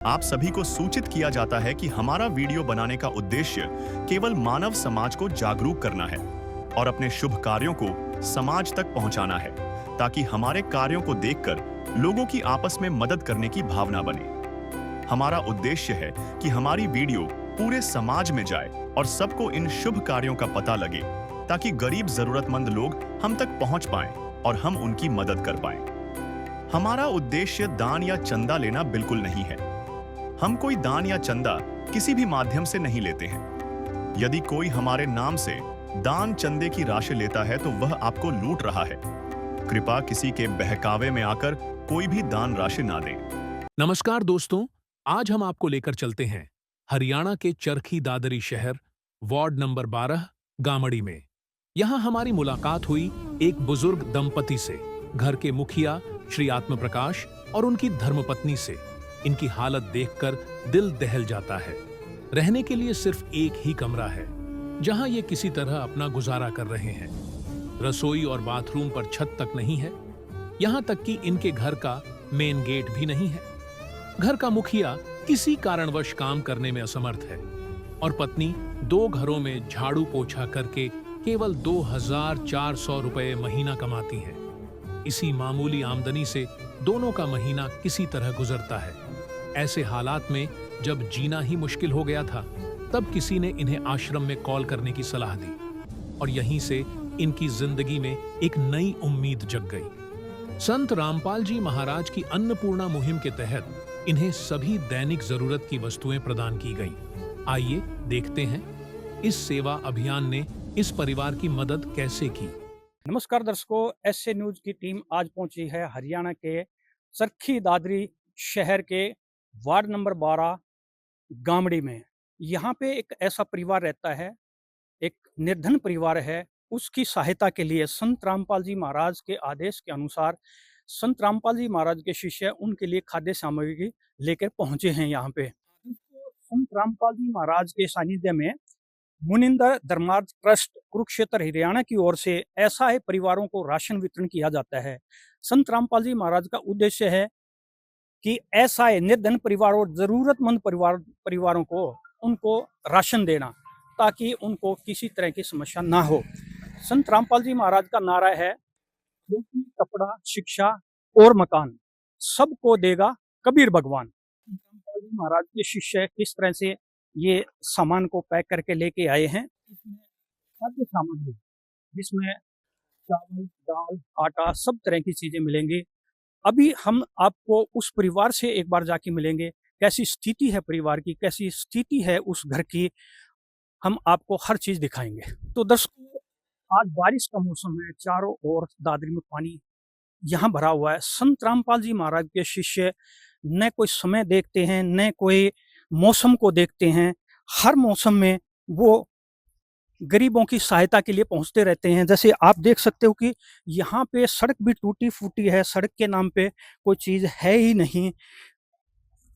आप सभी को सूचित किया जाता है कि हमारा वीडियो बनाने का उद्देश्य केवल मानव समाज को जागरूक करना है और अपने शुभ कार्यों को समाज तक पहुंचाना है, ताकि हमारे कार्यों को देखकर लोगों की आपस में मदद करने की भावना बने। हमारा उद्देश्य है कि हमारी वीडियो पूरे समाज में जाए और सबको इन शुभ कार्यों का पता लगे, ताकि गरीब जरूरतमंद लोग हम तक पहुंच पाएं और हम उनकी मदद कर पाएं। हमारा उद्देश्य दान या चंदा लेना बिल्कुल नहीं है। हम कोई दान या चंदा किसी भी माध्यम से नहीं लेते हैं। यदि कोई हमारे नाम से दान चंदे की राशि लेता है तो वह आपको लूट रहा है। कृपया किसी के बहकावे में आकर कोई भी दान राशि ना दें। नमस्कार दोस्तों, आज हम आपको लेकर चलते हैं हरियाणा के चरखी दादरी शहर, वार्ड नंबर 12, गामड़ी में। यहाँ हमारी मुलाकात हुई एक बुजुर्ग दंपति से, घर के मुखिया श्री आत्म प्रकाश और उनकी धर्मपत्नी से। इनकी हालत देखकर दिल दहल जाता है। रहने के लिए सिर्फ एक ही कमरा है, जहां ये किसी तरह अपना गुजारा कर रहे हैं। रसोई और बाथरूम पर छत तक नहीं है, यहां तक कि इनके घर का मेन गेट भी नहीं है। घर का मुखिया किसी कारणवश काम करने में असमर्थ है और पत्नी 2 घरों में झाड़ू पोछा करके केवल 2400 रुपए महीना कमाती है। इसी मामूली आमदनी से दोनों का महीना किसी तरह गुजरता है। ऐसे हालात में जब जीना ही मुश्किल हो गया था, तब किसी ने इन्हें आश्रम में कॉल करने की सलाह दी और यहीं से इनकी जिंदगी में एक नई उम्मीद जग गई। संत रामपाल जी महाराज की अन्नपूर्णा मुहिम के तहत इन्हें सभी दैनिक जरूरत की वस्तुएं प्रदान की गईं। आइए देखते हैं इस सेवा अभियान ने इस परिवार की मदद कैसे की। नमस्कार दर्शकों, एसए न्यूज की टीम आज पहुंची है हरियाणा के चरखी दादरी शहर के वार्ड नंबर 12 गामड़ी में। यहाँ पे एक ऐसा परिवार रहता है, एक निर्धन परिवार है। उसकी सहायता के लिए संत रामपाल जी महाराज के आदेश के अनुसार संत रामपाल जी महाराज के शिष्य उनके लिए खाद्य सामग्री लेकर पहुंचे हैं यहाँ पे। संत रामपाल जी महाराज के सानिध्य में मुनिंदर धर्मार्थ ट्रस्ट कुरुक्षेत्र हरियाणा की ओर से ऐसा है परिवारों को राशन वितरण किया जाता है। संत रामपाल जी महाराज का उद्देश्य है कि ऐसा है निर्धन परिवार और जरूरतमंद परिवारों को उनको राशन देना, ताकि उनको किसी तरह की समस्या ना हो। संत रामपाल जी महाराज का नारा है, रोटी कपड़ा शिक्षा और मकान सबको देगा कबीर भगवान। संत रामपाल जी महाराज के शिष्य किस तरह से ये सामान को पैक करके लेके आए हैं। इसमें खाद्य सामग्री, जिसमें चावल दाल आटा सब तरह की चीजें मिलेंगी। अभी हम आपको उस परिवार से एक बार जाके मिलेंगे, कैसी स्थिति है परिवार की, कैसी स्थिति है उस घर की, हम आपको हर चीज दिखाएंगे। तो दर्शकों, आज बारिश का मौसम है, चारों ओर दादरी में पानी यहाँ भरा हुआ है। संत रामपाल जी महाराज के शिष्य न कोई समय देखते हैं, न कोई मौसम को देखते हैं। हर मौसम में वो गरीबों की सहायता के लिए पहुंचते रहते हैं। जैसे आप देख सकते हो कि यहाँ पे सड़क भी टूटी फूटी है, सड़क के नाम पे कोई चीज है ही नहीं,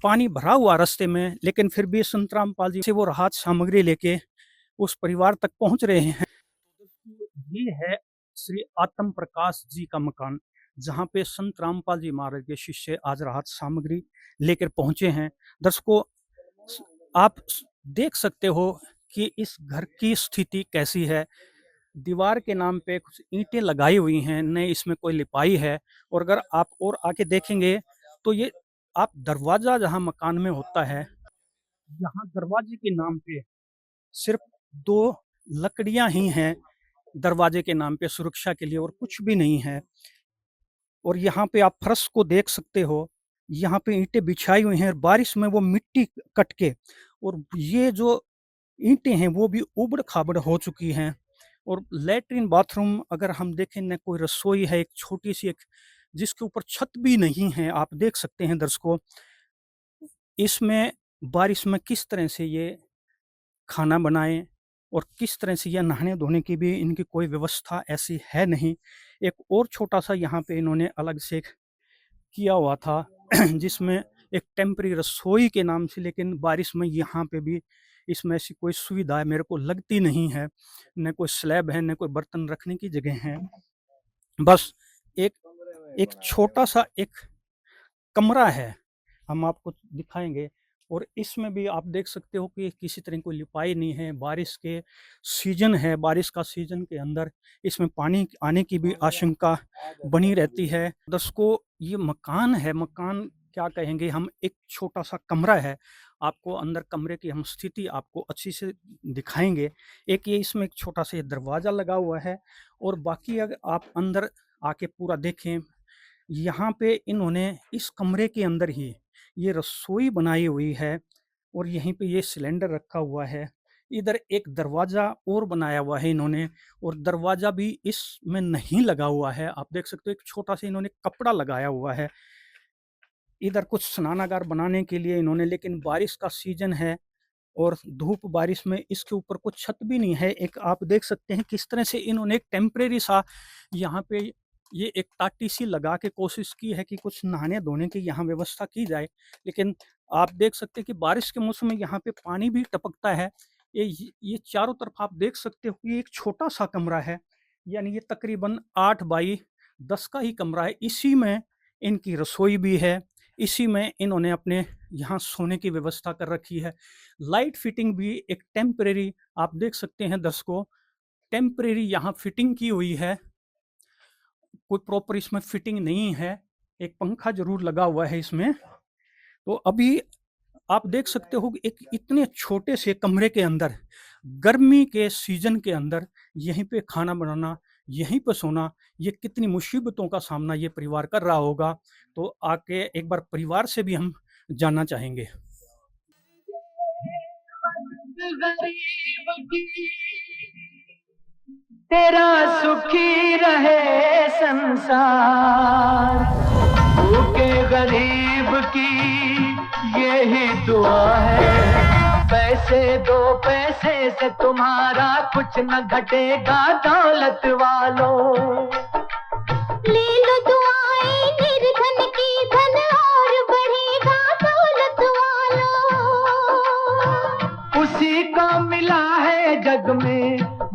पानी भरा हुआ रास्ते में, लेकिन फिर भी संत रामपाल जी से वो राहत सामग्री लेके उस परिवार तक पहुंच रहे हैं। ये है श्री आत्म प्रकाश जी का मकान, जहाँ पे संत रामपाल जी महाराज के शिष्य आज राहत सामग्री लेकर पहुंचे हैं। दर्शकों, आप देख सकते हो कि इस घर की स्थिति कैसी है। दीवार के नाम पे कुछ ईंटें लगाई हुई हैं, न इसमें कोई लिपाई है। और अगर आप और आके देखेंगे तो ये आप दरवाजा जहाँ मकान में होता है, यहाँ दरवाजे के नाम पे सिर्फ 2 लकड़ियां ही हैं दरवाजे के नाम पे सुरक्षा के लिए, और कुछ भी नहीं है। और यहाँ पे आप फर्श को देख सकते हो, यहाँ पे ईंटें बिछाई हुई हैं, बारिश में वो मिट्टी कट के, और ये जो ईंटें हैं वो भी उबड़ खाबड़ हो चुकी हैं। और लेटरिन बाथरूम अगर हम देखें, न कोई रसोई है, एक छोटी सी एक जिसके ऊपर छत भी नहीं है। आप देख सकते हैं दर्शकों, इसमें बारिश में किस तरह से ये खाना बनाएं और किस तरह से यह नहाने धोने की भी इनकी कोई व्यवस्था ऐसी है नहीं। एक और छोटा सा यहाँ पे इन्होंने अलग से किया हुआ था जिसमें एक टेम्परी रसोई के नाम से, लेकिन बारिश में यहाँ पे भी इसमें ऐसी कोई सुविधा मेरे को लगती नहीं है। न कोई स्लैब है, न कोई बर्तन रखने की जगह है। बस एक एक छोटा सा एक कमरा है हम आपको दिखाएँगे। और इसमें भी आप देख सकते हो कि किसी तरह कोई लिपाई नहीं है, बारिश के सीज़न है, बारिश का सीज़न के अंदर इसमें पानी आने की भी आशंका बनी रहती है। दर्शकों, ये मकान है, मकान क्या कहेंगे हम, एक छोटा-सा कमरा है। आपको अंदर कमरे की हम स्थिति आपको अच्छी से दिखाएँगे। एक ये इसमें एक छोटा-सा ये दरवाज़ा लगा हुआ है और बाकी अगर आप अंदर आके पूरा देखें, यहाँ पे इन्होंने इस कमरे के अंदर ही ये रसोई बनाई हुई है और यहीं पे ये सिलेंडर रखा हुआ है। इधर एक दरवाज़ा और बनाया हुआ है इन्होंने और दरवाज़ा भी इसमें नहीं लगा हुआ है। आप देख सकते हो एक छोटा-सा इन्होंने कपड़ा लगाया हुआ है। इधर कुछ स्नानागार बनाने के लिए इन्होंने, लेकिन बारिश का सीज़न है और धूप बारिश में इसके ऊपर कुछ छत भी नहीं है। एक आप देख सकते हैं किस तरह से इन्होंने एक टेम्परेरी सा यहाँ पे ये एक टाटी सी लगा के कोशिश की है कि कुछ नहाने-धोने की यहाँ व्यवस्था की जाए। लेकिन आप देख सकते हैं कि बारिश के मौसम में यहाँ पे पानी भी टपकता है। ये चारों तरफ आप देख सकते हो कि एक छोटा-सा कमरा है, यानी ये तकरीबन 8 बाई 10 का ही कमरा है। इसी में इनकी रसोई भी है, इसी में इन्होंने अपने यहाँ सोने की व्यवस्था कर रखी है। लाइट फिटिंग भी एक टेम्परेरी आप देख सकते हैं दर्शकों, टेम्परेरी यहाँ फिटिंग की हुई है। कोई प्रॉपर इसमें फिटिंग नहीं है। एक पंखा ज़रूर लगा हुआ है इसमें। तो अभी आप देख सकते हो कि एक इतने छोटे से कमरे के अंदर, गर्मी के सीज़न के अंदर यहीं पे खाना बनाना, यहीं पे सोना, ये कितनी मुसीबतों का सामना ये परिवार कर रहा होगा। तो आके एक बार परिवार से भी हम जानना चाहेंगे। गरीब की तेरा सुखी रहे संसार, भूखे गरीब की यही दुआ है। पैसे दो पैसे से तुम्हारा कुछ न घटेगा दौलत वालों, ले लो दुआएं निर्धन की, धन और बढ़ेगा दौलत वालों। उसी को मिला है जग में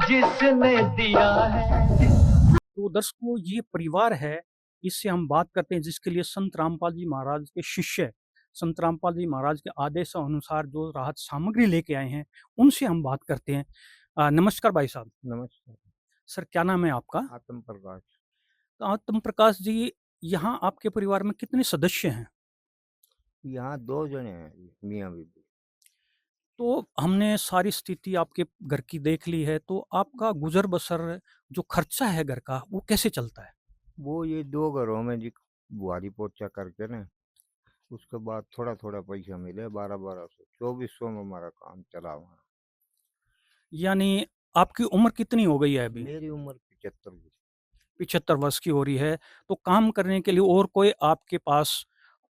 जिसने दिया है। तो दर्शकों, ये परिवार है, इससे हम बात करते हैं जिसके लिए संत रामपाल जी महाराज के शिष्य, संत रामपाल जी महाराज के आदेश अनुसार जो राहत सामग्री लेके आए हैं, उनसे हम बात करते हैं। नमस्कार भाई साहब। नमस्कार। सर, क्या नाम है आपका? आत्म प्रकाश। तो आत्म प्रकाश जी, यहाँ आपके परिवार में कितने सदस्य हैं? यहाँ 2 जने हैं जी, मियाँ बीबी। तो हमने सारी स्थिति आपके घर की देख ली है, तो आपका गुज़र बसर जो खर्चा है घर का, वो कैसे चलता है? वो ये 2 घरों में जी बुहारी पोछा करके ना, उसके बाद थोड़ा-थोड़ा पैसा मिले 1200-1200, 2400 में हमारा काम चला हुआ है। यानी आपकी उम्र कितनी हो गई है अभी? मेरी उम्र 75 की। 75 वर्ष की हो रही है, तो काम करने के लिए और कोई आपके पास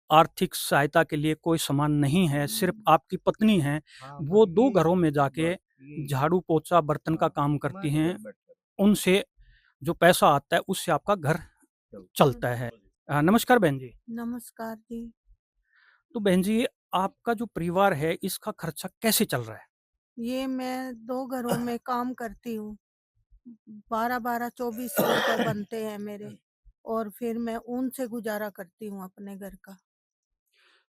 आर्थिक सहायता के लिए कोई सामान नहीं है, सिर्फ़ आपकी पत्नी हैं, हाँ, वो बस 2 ये घरों में जाके बस यही। झाड़ू, पोछा, बर्तन का हाँ, काम मैं करती तो हैं, घर बैठा उनसे जो पैसा आता है, उससे आपका घर चलता। चलता है। नमस्कार बहन जी। नमस्कार जी। तो बहन जी, आपका जो परिवार है, इसका खर्चा कैसे चल रहा है? ये मैं 2 घरों में काम करती हूँ। 12-12, 2400 रुपए बनते हैं मेरे और फिर मैं उनसे गुज़ारा करती हूँ अपने घर का।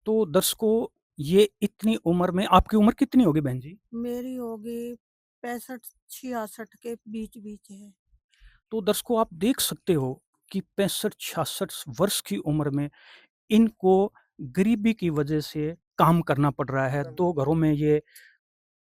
तो दर्शकों, ये इतनी उम्र में आपकी उम्र कितनी होगी बहन जी? मेरी होगी 65-66 के बीच-बीच है। तो दर्शकों, आप देख सकते हो कि 65-66 वर्ष की उम्र में इनको गरीबी की वजह से काम करना पड़ रहा है। 2 घरों में ये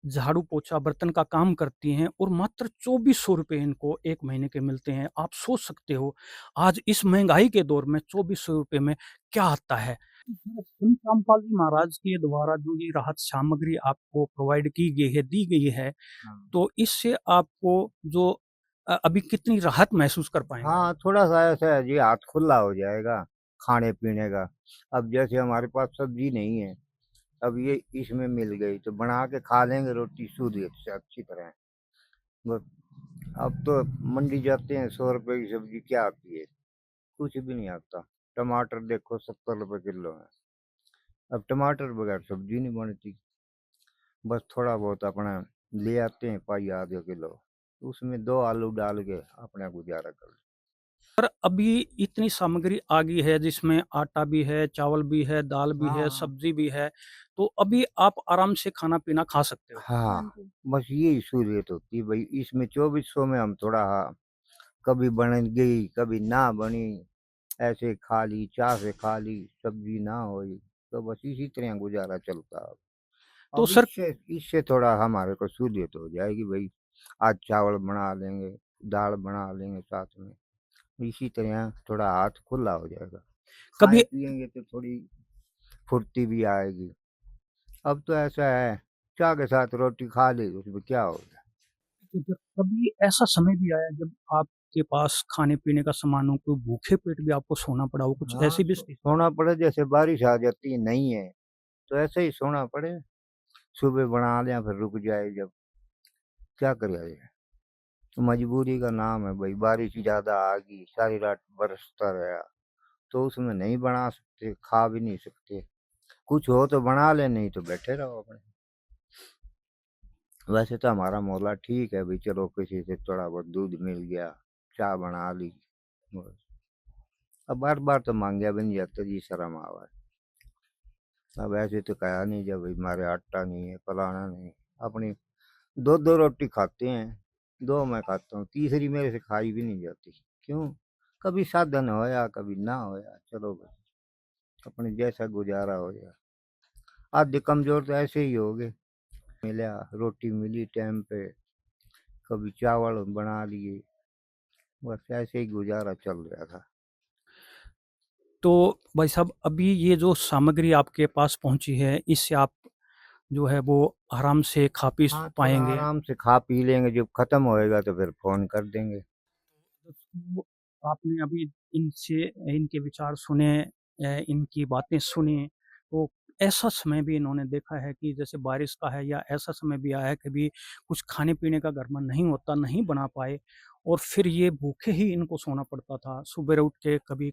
झाड़ू, पोछा, बर्तन का काम करती हैं और मात्र 2400 रुपए इनको 1 महीने के मिलते हैं। आप सोच सकते हो, आज इस महँगाई के दौर में 2400 रुपए में क्या आता है? संत रामपाल जी महाराज के द्वारा जो ये राहत सामग्री आपको प्रोवाइड की गई है, दी गई है, हाँ। तो इससे आपको जो अभी कितनी राहत महसूस कर पाएँगे? हाँ, थोड़ा-सा ऐसा है जी, हाथ खुला हो जाएगा खाने-पीने का। अब जैसे हमारे पास सब्ज़ी नहीं है, अब ये इसमें मिल गई तो बना के खा लेंगे रोटी शुद्ध से अच्छी तरह। बस अब तो मंडी जाते हैं 100 रुपए की सब्ज़ी क्या आती है? कुछ भी नहीं आता। टमाटर देखो 70 रुपए किलो है। अब टमाटर बगैर सब्ज़ी नहीं बनती। बस थोड़ा बहुत अपना ले आते हैं पाई आधे किलो, उसमें 2 आलू डाल के अपना गुज़ारा कर लें। पर अभी इतनी सामग्री आ गई है जिसमें आटा भी है, चावल भी है, दाल भी है, हाँ सब्जी भी है, तो अभी आप आराम से खाना-पीना खा सकते हो। हाँ हाँ, जी। बस यही सूलियत होती है भाई, इसमें 2400 में हम थोड़ा, हाँ, कभी बन गई कभी ना बनी, ऐसे खा ली, चाह से खा ली, सब्जी ना हुई, तो बस इसी तरह गुजारा चलता है। तो अब सर इससे इससे थोड़ा हमारे को सहूलियत हो जाएगी भाई, आज चावल बना लेंगे, दाल बना लेंगे साथ में, इसी तरह थोड़ा हाथ खुला हो जाएगा। कभी खाएँ पिएँगे तो थोड़ी फुर्ती भी आएगी। अब तो ऐसा है, चाह के साथ रोटी खा ली तो उसमें क्या हो गया। कभी ऐसा समय भी आया जब आपके पास खाने-पीने का सामान हो, कोई भूखे पेट भी आपको सोना पड़ा हो, कुछ हाँ, ऐसी भी स्थिति? सोना पड़े, जैसे बारिश आ जाती है, नहीं है, तो ऐसे ही सोना पड़े, सुबह बना लें फिर रुक जाए जब, क्या करा जाए? तो मजबूरी का नाम है भाई, बारिश ज़्यादा आ गई, सारी रात बरसता रहा, तो उसमें नहीं बना सकते, खा भी नहीं सकते। कुछ हो तो बना लें, नहीं तो बैठे रहो अपने। वैसे तो हमारा मौला ठीक है भाई, चलो किसी से थोड़ा बहुत दूध मिल गया, चाय बना ली, बस। अब बार-बार तो माँगे भी नहीं जाते जी, शर्म आवे। अब ऐसे तो कहा नहीं जब भाई हमारे आटा नहीं है, फलाना नहीं, अपनी 2-2 रोटी खाते हैं, 2 मैं खाता हूँ, तीसरी मेरे से खाई भी नहीं जाती। क्यों? कभी साधन होया, कभी ना होया, चलो भाई, अपने जैसा गुज़ारा हो जाए। आधे कमज़ोर तो ऐसे ही हो गए, मिला, रोटी मिली टाइम पे, कभी चावल बना लिए, बस ऐसे ही गुज़ारा चल रहा था। तो भाई साहब अभी ये जो सामग्री आपके पास पहुँची है, इससे आप जो है वो आराम से खा पी स हाँ, थोड़ा पाएँगे। आराम से खा पी लेंगे, जब खत्म होएगा तो फिर फ़ोन कर देंगे। तो आपने अभी इनसे इनके विचार सुने, इनकी बातें सुनी, तो ऐसा समय भी इन्होंने देखा है कि जैसे बारिश का है या ऐसा समय भी आया है कभी कुछ खाने-पीने का घर में नहीं होता, नहीं बना पाए और फिर ये भूखे ही इनको सोना पड़ता था। सुबेरे उठ के कभी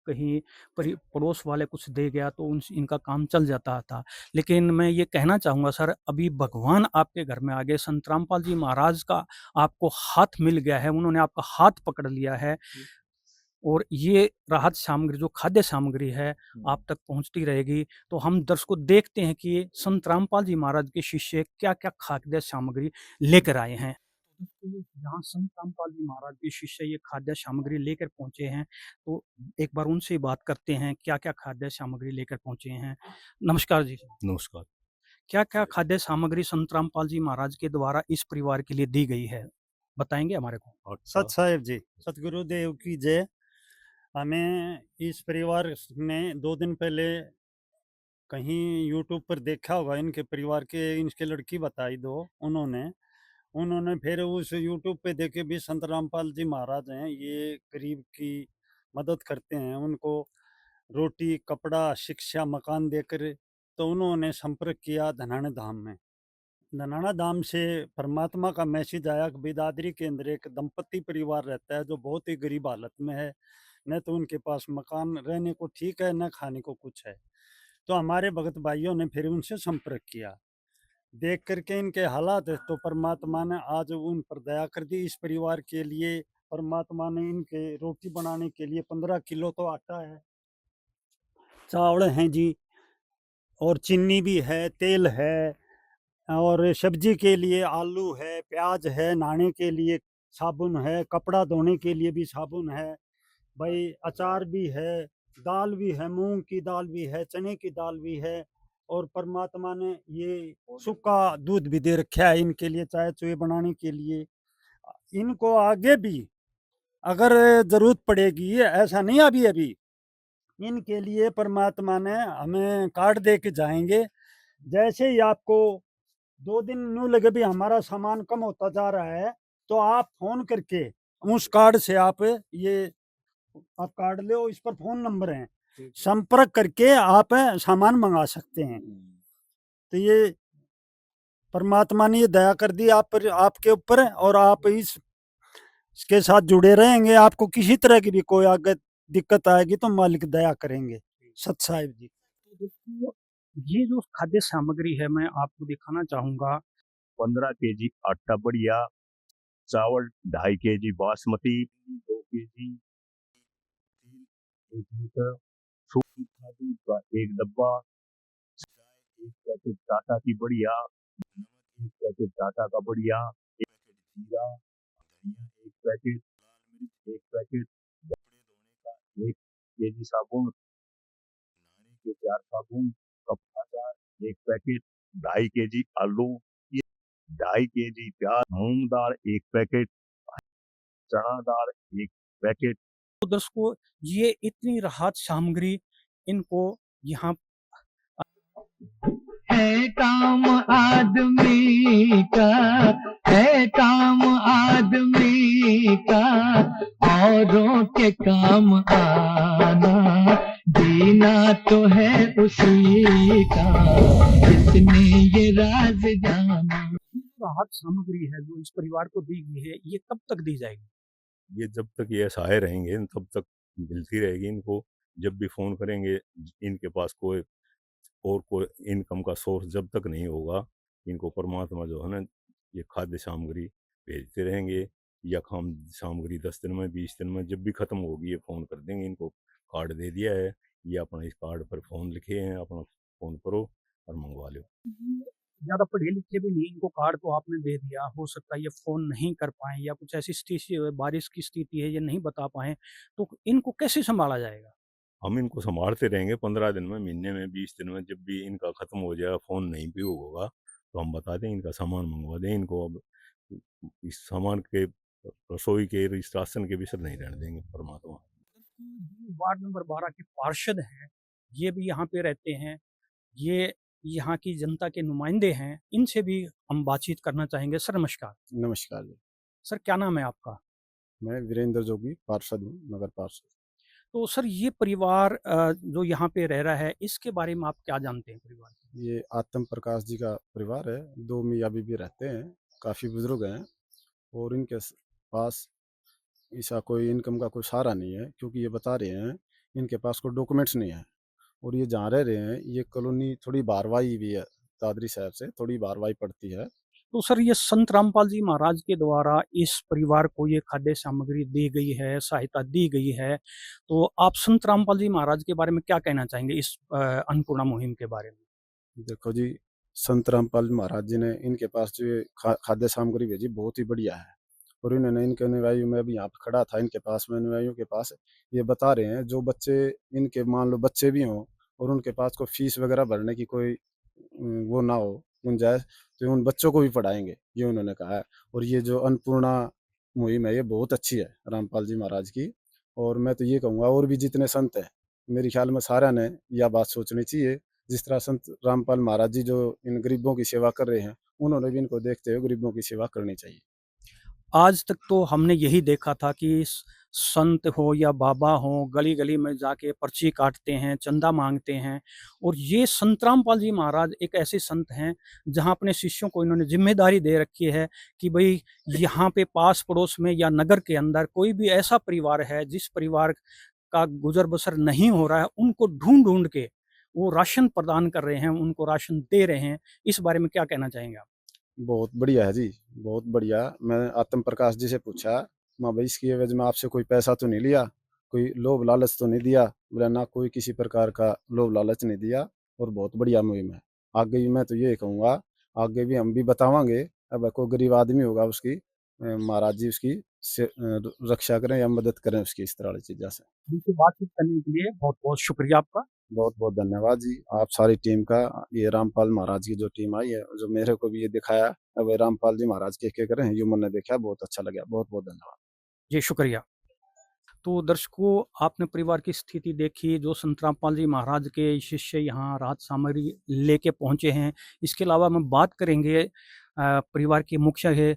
कहीं पड़ोस वाले कुछ दे गया तो उन इनका काम चल जाता था। लेकिन मैं ये कहना चाहूँगा सर अभी भगवान आपके घर में आ गए, संत रामपाल जी महाराज का आपको हाथ मिल गया है, उन्होंने आपका हाथ पकड़ लिया है और ये राहत सामग्री जो खाद्य सामग्री है आप तक पहुँचती रहेगी। तो हम दर्शकों देखते हैं कि संत रामपाल जी महाराज के शिष्य क्या-क्या खाद्य सामग्री लेकर आए हैं। जहाँ संत रामपाल जी महाराज के शिष्य ये खाद्य सामग्री लेकर पहुँचे हैं, तो एक बार उनसे बात करते हैं, क्या-क्या खाद्य सामग्री लेकर पहुँचे हैं। नमस्कार जी। नमस्कार। क्या-क्या खाद्य सामग्री संत रामपाल जी महाराज के द्वारा इस परिवार के लिए दी गई है? बताएँगे हमारे को? आटा, सत साहिब जी, सतगुरुदेव की जय। हमें इस परिवार ने 2 दिन पहले कहीं यूट्यूब पर देखा होगा, इनके परिवार के इनकी लड़की बताई दो उन्होंने। उन्होंने फिर उस यूट्यूब पे देखे भी संत रामपाल जी महाराज हैं, ये गरीब की मदद करते हैं, उनको रोटी, कपड़ा, शिक्षा, मकान देकर, तो उन्होंने संपर्क किया धनाना धाम में। धनाना धाम से परमात्मा का मैसेज आया कि बिदादरी के अंदर एक दंपति परिवार रहता है जो बहुत ही गरीब हालत में है, न तो उनके पास मकान रहने को ठीक है, न खाने को कुछ है। तो हमारे भगत भाइयों ने फिर उनसे संपर्क किया। देख करके इनके हालात तो परमात्मा ने आज उन पर दया कर दी। इस परिवार के लिए परमात्मा ने इनके रोटी बनाने के लिए 15 किलो तो आटा है, चावल हैं जी, और चीनी भी है, तेल है, और सब्जी के लिए आलू है, प्याज है, नहाने के लिए साबुन है, कपड़ा धोने के लिए भी साबुन है, भाई अचार भी है, दाल भी है, मूंग की दाल भी है, चने की दाल भी है, और परमात्मा ने ये सूखा दूध भी दे रखा है इनके लिए चाय चुए बनाने के लिए। इनको आगे भी अगर जरूरत पड़ेगी, ऐसा नहीं अभी अभी, इनके लिए परमात्मा ने हमें कार्ड दे के जाएंगे। जैसे ही आपको 2 दिन न्यू लगे भी हमारा सामान कम होता जा रहा है, तो आप फ़ोन करके उस कार्ड से आप कार्ड लो, इस पर फ़ोन नंबर है, संपर्क करके आप सामान मँगा सकते हैं। तो ये परमात्मा ने ये दया कर दी आप पर, आपके ऊपर, और आप इसके साथ जुड़े रहेंगे। आपको किसी तरह की भी कोई आगे दिक्कत आएगी तो मालिक दया करेंगे। सत साहिब जी। तो दोस्तों, ये जो खाद्य सामग्री है मैं आपको दिखाना चाहूँगा। 15 केजी आटा बढ़िया, चावल 2.5 केजी बासमती, 2 केजी 1 लीटर, सूखा दूध का 1 डब्बा, चाय 1 पैकेट टाटा की बढ़िया, नमक 1 पैकेट टाटा का बढ़िया, 1 पैकेट जीरा, धनिया 1 पैकेट, लाल मिर्च 1 पैकेट, कपड़े धोने का 1 केजी साबुन, नहाने के 4 साबुन, कपड़ा 1 पैकेट, 2.5 केजी आलू, 2.5 केजी प्याज, मूंग दाल 1 पैकेट, चना दाल 1 पैकेट। तो दर्शकों, ये इतनी राहत सामग्री इनको यहाँ है काम आदमी का, है काम आदमी का, औरों के काम आना, जीना तो है उसी का, जिसने ये राज जाना। राहत सामग्री है जो इस परिवार को दी गई है, ये कब तक दी जाएगी? ये जब तक ये सहाय रहेंगे तब तक मिलती रहेगी इनको। जब भी फ़ोन करेंगे, इनके पास कोई इनकम का सोर्स जब तक नहीं होगा, इनको परमात्मा जो है ना, ये खाद्य सामग्री भेजते रहेंगे। या खाद्य सामग्री 10 दिन में, 20 दिन में जब भी ख़त्म होगी, ये फ़ोन कर देंगे। इनको कार्ड दे दिया है, ये अपना इस कार्ड पर फ़ोन लिखे हैं, अपना फ़ोन करो और मंगवा लो। ज़्यादा पढ़े लिखे भी नहीं, इनको कार्ड तो आपने दे दिया, हो सकता है ये फ़ोन नहीं कर पाएँ या कुछ ऐसी स्थिति है, बारिश की स्थिति है, ये नहीं बता पाएँ, तो इनको कैसे सँभाला जाएगा? हम इनको संभालते रहेंगे 15 दिन में, महीने में, 20 दिन में। जब भी इनका ख़त्म हो जाएगा, फ़ोन नहीं भी होगा, तो हम बता दें, इनका सामान मंगवा दें इनको। अब इस सामान के, रसोई के, इस राशन के विषय नहीं रहने देंगे परमात्मा। वार्ड नंबर 12 के पार्षद हैं, ये भी यहाँ पे रहते हैं, ये यहाँ की जनता के नुमाइंदे हैं, इनसे भी हम बातचीत करना चाहेंगे। सर नमस्कार। नमस्कार जी। सर क्या नाम है आपका? मैं वीरेंद्र जोगी पार्षद हूँ, नगर पार्षद। तो सर ये परिवार जो यहाँ पे रह रहा है, इसके बारे में आप क्या जानते हैं परिवार के? ये आत्म प्रकाश जी का परिवार है, 2 मियाँ बीवी रहते हैं, काफ़ी बुजुर्ग हैं और इनके पास ऐसा कोई इनकम का कोई सहारा नहीं है, क्योंकि ये बता रहे हैं इनके पास कोई डॉक्यूमेंट्स नहीं है। और ये जहाँ रह रहे हैं, ये कॉलोनी थोड़ी बारवाई भी है, दादरी शहर से थोड़ी बारवाई पड़ती है। तो सर ये संत रामपाल जी महाराज के द्वारा इस परिवार को ये खाद्य सामग्री दी गई है, सहायता दी गई है, तो आप संत रामपाल जी महाराज के बारे में क्या कहना चाहेंगे इस अन्नपूर्णा मुहिम के बारे में? देखो जी, संत रामपाल महाराज जी ने इनके पास जो ये खाद्य सामग्री भेजी, बहुत ही बढ़िया है। और इन्होंने इनके अनुयायियों में, अभी यहाँ पे खड़ा था इनके पास में, अनुयायियों के पास, ये बता रहे हैं जो बच्चे इनके, मान लो बच्चे भी हों और उनके पास कोई फीस वगैरह भरने की कोई वो ना हो गुंजाइश, तो उन बच्चों को भी पढ़ाएंगे, ये उन्होंने कहा है। और ये जो अन्नपूर्णा मुहिम है, ये बहुत अच्छी है रामपाल जी महाराज की। और मैं तो ये कहूँगा, और भी जितने संत हैं, मेरे ख्याल में सारा ने यह बात सोचनी चाहिए। जिस तरह संत रामपाल महाराज जी जो इन गरीबों की सेवा कर रहे हैं, उन्होंने भी इनको देखते हुए गरीबों की सेवा करनी चाहिए। आज तक तो हमने यही देखा था कि संत हो या बाबा हो, गली-गली में जाके पर्ची काटते हैं, चंदा माँगते हैं, और ये संत रामपाल जी महाराज एक ऐसे संत हैं, जहाँ अपने शिष्यों को इन्होंने ज़िम्मेदारी दे रखी है कि भई यहाँ पे पास-पड़ोस में या नगर के अंदर कोई भी ऐसा परिवार है, जिस परिवार का गुज़र-बसर नहीं हो रहा है, उनको ढूँढ-ढूँढ के वो राशन प्रदान कर रहे हैं, उनको राशन दे रहे हैं। इस बारे में क्या कहना चाहेंगे आप? बहुत बढ़िया है जी, बहुत बढ़िया। मैं आत्म प्रकाश जी से पूछा, माँ भाई इसकी एवज में आपसे कोई पैसा तो नहीं लिया, कोई लोभ लालच तो नहीं दिया? बोला ना, कोई किसी प्रकार का लोभ लालच नहीं दिया, और बहुत बढ़िया मुहिम है। आगे भी मैं तो ये कहूँगा, आगे भी हम भी बतावांगे। अब कोई गरीब आदमी होगा, उसकी महाराज जी उसकी रक्षा करें या मदद करें उसकी, इस तरह वाली चीज़ों से। हमसे बातचीत करने के लिए बहुत-बहुत शुक्रिया आपका। बहुत बहुत धन्यवाद जी, आप सारी टीम का। ये रामपाल महाराज की जो टीम आई है, जो मेरे को भी ये दिखाया, अब ये रामपाल जी महाराज के करें, ह्यूमन ने देखा, बहुत अच्छा लगा। बहुत बहुत धन्यवाद जी, शुक्रिया। तो दर्शकों, आपने परिवार की स्थिति देखी, जो संत रामपाल जी महाराज के शिष्य यहाँ राहत सामग्री लेके पहुँचे हैं। इसके अलावा हम बात करेंगे परिवार के मुखिया है।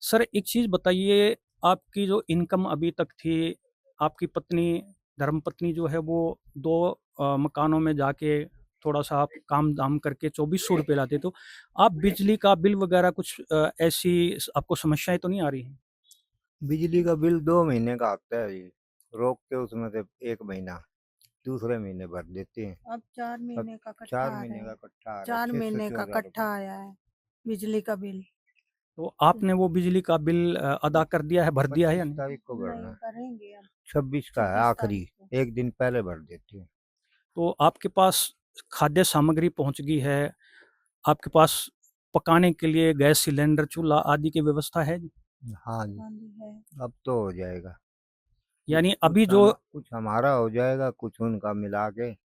सर एक चीज़ बताइए, आपकी जो इनकम अभी तक थी, आपकी पत्नी, धर्मपत्नी जो है वो 2 मकानों में जाके थोड़ा-सा आप काम-धाम करके 2400 रुपए लाते, तो आप बिजली का बिल वगैरह कुछ ऐसी आपको समस्याएँ तो नहीं आ रही हैं? बिजली का बिल 2 महीने का आता है जी, रोक के उसमें से 1 महीना दूसरे महीने भर देते हैं। अब 4 अब महीने का इकट्ठा 4 आ महीने रहा का है। इकट्ठा आ रहा है, 4 महीने का 600-1400 इकट्ठा रुपए। आया है बिजली का बिल। तो आपने वो बिजली का बिल अदा कर दिया है, भर दिया है या 25 नहीं? तारीख को भरना नहीं है, करेंगे अब 26 का है 26 आखिरी, तारीख को। एक दिन पहले भर देते हैं। तो आपके पास खाद्य सामग्री पहुँच गई है, आपके पास पकाने के लिए गैस सिलेंडर, चूल्हा आदि की व्यवस्था है? हाँ जी, हाँ जी है। अब तो हो जाएगा। यानी कुछ अभी जो कुछ हमारा हो जाएगा, कुछ उनका मिला के हम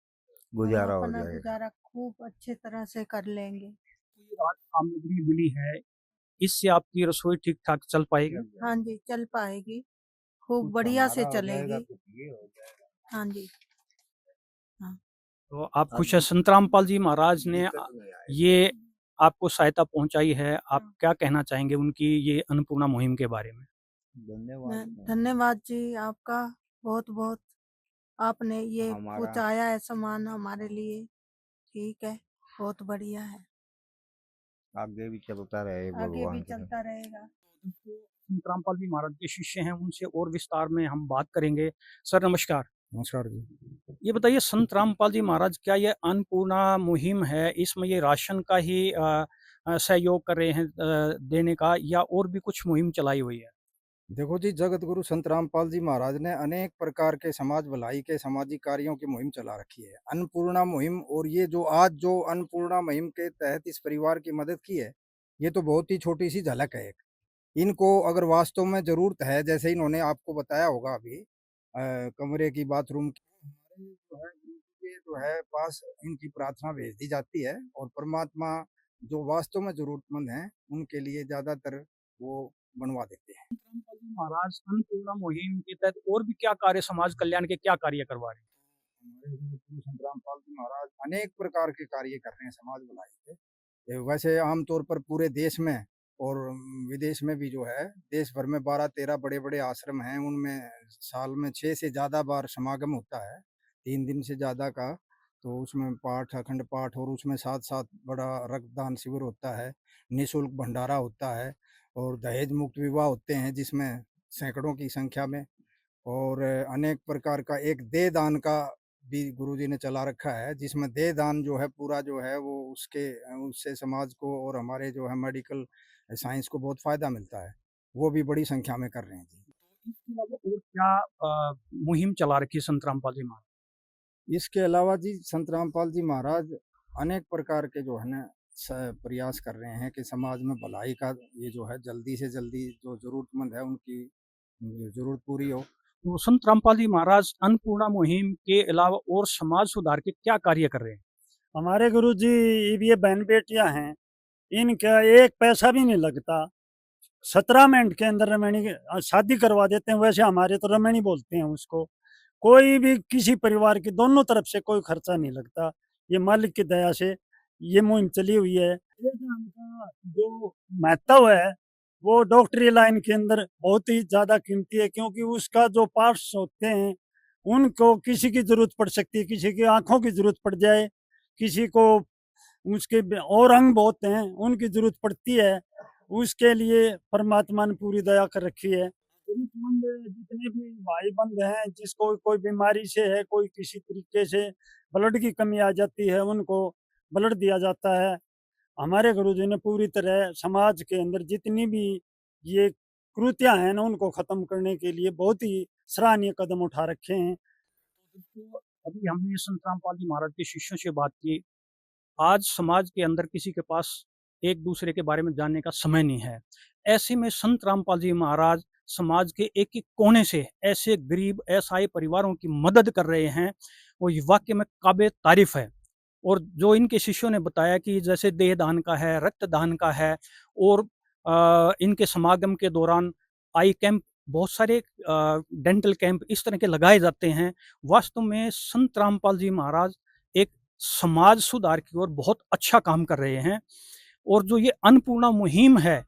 गुजारा हो अपना जाएगा। गुजारा खूब अच्छे तरह से कर लेंगे। ये राहत सामग्री मिली है, इससे आपकी रसोई ठीक-ठाक चल पाएगी? हाँ जी, चल पाएगी, खूब कुछ बढ़िया से हमारा हो जाएगा, चलेगी। कुछ ये हो जाएगा। हाँ जी, हाँ। तो आप अब खुश हैं, संत रामपाल जी महाराज ने दिक्कत नहीं आएगी। ये आपको सहायता पहुँचाई है, आप हाँ। क्या कहना चाहेंगे उनकी ये अन्नपूर्णा मुहिम के बारे में? धन्यवाद। धन्यवाद जी आपका बहुत-बहुत। आपने ये हमारा पहुँचाया है सामान हमारे लिए, ठीक है, बहुत बढ़िया है। आगे भी चलता रहे आगे भी भगवान करे। चलता रहेगा। संत रामपाल जी महाराज के शिष्य हैं, उनसे और विस्तार में हम बात करेंगे। सर नमस्कार। नमस्कार जी। ये बताइए संत रामपाल जी महाराज क्या ये अन्नपूर्णा मुहिम है, इसमें ये राशन का ही सहयोग कर रहे हैं देने का या और भी कुछ मुहिम चलाई हुई है? देखो जी, जगत गुरु संत रामपाल जी महाराज ने अनेक प्रकार के समाज भलाई के सामाजिक कार्यों की मुहिम चला रखी है। अन्नपूर्णा मुहिम, और ये जो आज जो अन्नपूर्णा मुहिम के तहत इस परिवार की मदद की है, ये तो बहुत ही छोटी सी झलक है एक। इनको अगर वास्तव में ज़रूरत है, जैसे इन्होंने आपको बताया होगा अभी कमरे की, बाथरूम की, हमारे जो है गुरु जी के जो है पास इनकी प्रार्थना भेज दी जाती है, और परमात्मा जो वास्तव में ज़रूरतमंद हैं, उनके लिए ज़्यादातर वो बनवा देते हैं। रामपाल जी महाराज अन्नपूर्णा मुहिम के तहत और भी क्या कार्य, समाज कल्याण के क्या कार्य करवा रहे हैं? हमारे जो गुरु संत रामपाल जी महाराज अनेक प्रकार के कार्य कर रहे हैं समाज भलाई के। वैसे आमतौर पर पूरे देश में और विदेश में भी जो है, देश भर में 12-13 बड़े-बड़े आश्रम हैं, उनमें साल में 6 से ज़्यादा बार समागम होता है, 3 दिन से ज़्यादा का। तो उसमें पाठ, अखंड पाठ, और उसमें साथ-साथ बड़ा रक्तदान शिविर होता है, निःशुल्क भंडारा होता है, और दहेज मुक्त विवाह होते हैं जिसमें सैकड़ों की संख्या में, और अनेक प्रकार का एक देह दान का भी गुरुजी ने चला रखा है, जिसमें देह दान जो है पूरा जो है वो उससे समाज को और हमारे जो है मेडिकल साइंस को बहुत फ़ायदा मिलता है। वो भी बड़ी संख्या में कर रहे हैं जी। इसके अलावा और क्या मुहिम चला रखी है संत रामपाल जी महाराज? इसके अलावा जी संत रामपाल जी महाराज अनेक प्रकार के जो है ना प्रयास कर रहे हैं कि समाज में भलाई का ये जो है जल्दी से जल्दी जो ज़रूरतमंद है उनकी ज़रूरत पूरी हो। तो संत रामपाल जी महाराज अन्नपूर्णा मुहिम के अलावा और समाज सुधार के क्या कार्य कर रहे हैं? हमारे गुरुजी, ये बहन बेटियां हैं, इनका एक पैसा भी नहीं लगता। 17 मिनट के अंदर रमणी शादी करवा देते हैं। वैसे हमारे तो रमणी बोलते हैं उसको। कोई भी किसी परिवार की दोनों तरफ से कोई खर्चा नहीं लगता। ये मालिक की दया से ये मुहिम चली हुई है। इनका जो महत्व है वो डॉक्टरी लाइन के अंदर बहुत ही ज़्यादा कीमती है, क्योंकि उसका जो पार्ट्स होते हैं उनको किसी की ज़रूरत पड़ सकती है, किसी की आँखों की ज़रूरत पड़ जाए, किसी को उसके और अंग बहुत हैं उनकी ज़रूरत पड़ती है। उसके लिए परमात्मा ने पूरी दया कर रखी है। ज़रूरतमंद जितने भी भाई-बंध हैं, जिसको कोई बीमारी से है, कोई किसी तरीके से ब्लड की कमी आ जाती है, उनको ब्लड दिया जाता है। हमारे गुरुजी ने पूरी तरह समाज के अंदर जितनी भी ये कुरीतियाँ हैं ना, उनको ख़त्म करने के लिए बहुत ही सराहनीय कदम उठा रखे हैं। तो अभी हमने संत रामपाल जी महाराज के शिष्यों से बात की। आज समाज के अंदर किसी के पास एक दूसरे के बारे में जानने का समय नहीं है। ऐसे में संत रामपाल जी महाराज समाज के एक-एक कोने से ऐसे गरीब असहाय परिवारों की मदद कर रहे हैं, वो ये वाक़ई में काबिल-ए-तारीफ़ है। और जो इनके शिष्यों ने बताया कि जैसे देहदान का है, रक्तदान का है और इनके समागम के दौरान आई कैंप, बहुत सारे डेंटल कैंप इस तरह के लगाए जाते हैं। वास्तव में संत रामपाल जी महाराज एक समाज सुधार की ओर बहुत अच्छा काम कर रहे हैं। और जो ये अन्नपूर्णा मुहिम है,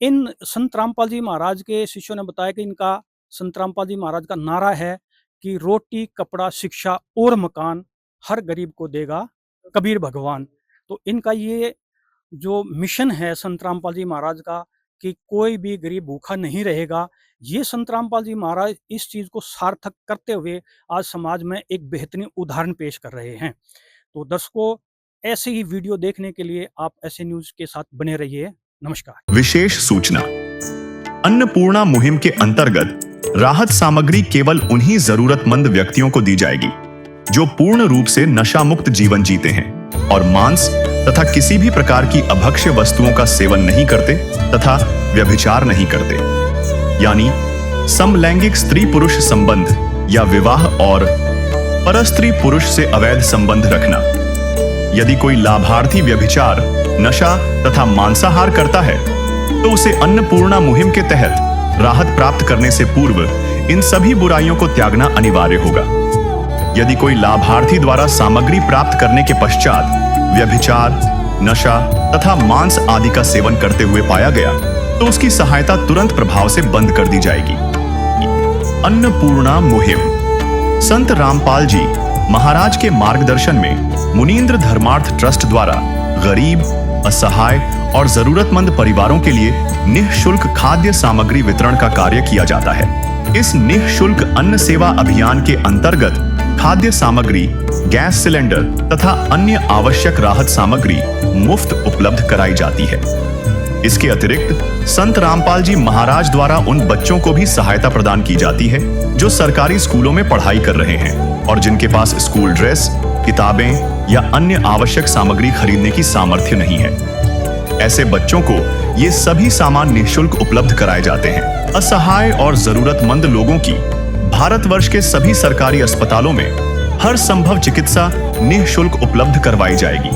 इन संत रामपाल जी महाराज के शिष्यों ने बताया कि इनका, संत रामपाल जी महाराज का नारा है कि रोटी, कपड़ा, शिक्षा और मकान हर गरीब को देगा कबीर भगवान। तो इनका ये जो मिशन है संत रामपाल जी महाराज का कि कोई भी गरीब भूखा नहीं रहेगा, ये संत रामपाल जी महाराज इस चीज़ को सार्थक करते हुए आज समाज में एक बेहतरीन उदाहरण पेश कर रहे हैं। तो दर्शकों, ऐसे ही वीडियो देखने के लिए आप ऐसे न्यूज़ के साथ बने रहिए। नमस्कार। विशेष सूचना। अन्नपूर्णा मुहिम के अंतर्गत राहत सामग्री केवल उन्हीं जरूरतमंद व्यक्तियों को दी जाएगी जो पूर्ण रूप से नशा मुक्त जीवन जीते हैं और मांस तथा किसी भी प्रकार की अभक्ष्य वस्तुओं का सेवन नहीं करते तथा व्यभिचार नहीं करते, यानी समलैंगिक स्त्री पुरुष संबंध या विवाह और परस्त्री पुरुष से अवैध संबंध रखना। यदि कोई लाभार्थी व्यभिचार, नशा तथा मांसाहार करता है तो उसे अन्नपूर्णा मुहिम के तहत राहत प्राप्त करने से पूर्व इन सभी बुराइयों को त्यागना अनिवार्य होगा। यदि कोई लाभार्थी द्वारा सामग्री प्राप्त करने के पश्चात व्यभिचार, नशा तथा मांस आदि का सेवन करते हुए पाया गया तो उसकी सहायता तुरंत प्रभाव से बंद कर दी जाएगी। अन्नपूर्णा मुहिम। संत रामपाल जी महाराज के मार्गदर्शन में मुनींद्र धर्मार्थ ट्रस्ट द्वारा गरीब, असहाय और जरूरतमंद परिवारों के लिए निःशुल्क खाद्य सामग्री वितरण का कार्य किया जाता है। इस निःशुल्क अन्न सेवा अभियान के अंतर्गत खाद्य सामग्री, गैस सिलेंडर तथा अन्य आवश्यक राहत सामग्री मुफ्त उपलब्ध कराई जाती है। इसके अतिरिक्त संत रामपाल जी महाराज द्वारा उन बच्चों को भी सहायता प्रदान की जाती है जो सरकारी स्कूलों में पढ़ाई कर रहे हैं और जिनके पास स्कूल ड्रेस, किताबें या अन्य आवश्यक सामग्री खरीदने की सामर्थ्य नहीं है। ऐसे बच्चों को ये सभी सामान निःशुल्क उपलब्ध कराए जाते हैं। असहाय और जरूरतमंद लोगों की भारतवर्ष के सभी सरकारी अस्पतालों में हर संभव चिकित्सा निःशुल्क उपलब्ध करवाई जाएगी,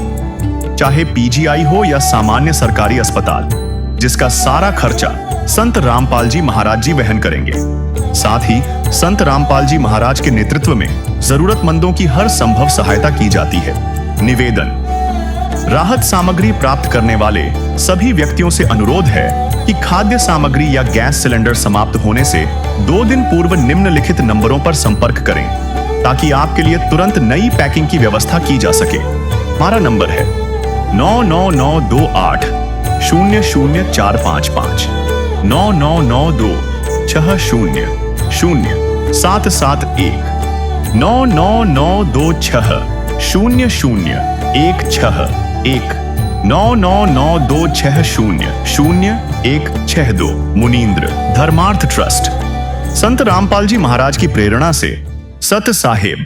चाहे पीजीआई हो या सामान्य सरकारी अस्पताल, जिसका सारा खर्चा संत रामपाल जी महाराज जी वहन करेंगे। साथ ही संत रामपाल जी महाराज के नेतृत्व में जरूरतमंदों की हर संभव सहायता की जाती है। निवेदन। राहत सामग्री प्राप्त करने वाले सभी व्यक्तियों से अनुरोध है कि खाद्य सामग्री या गैस सिलेंडर समाप्त होने से 2 दिन पूर्व निम्नलिखित नंबरों पर संपर्क करें ताकि आपके लिए तुरंत नई पैकिंग की व्यवस्था की जा सके। हमारा नंबर है 99928 00455 9992 60 0771 99926 0016 99926 मुनींद्र धर्मार्थ ट्रस्ट। संत रामपाल जी महाराज की प्रेरणा से सत साहिब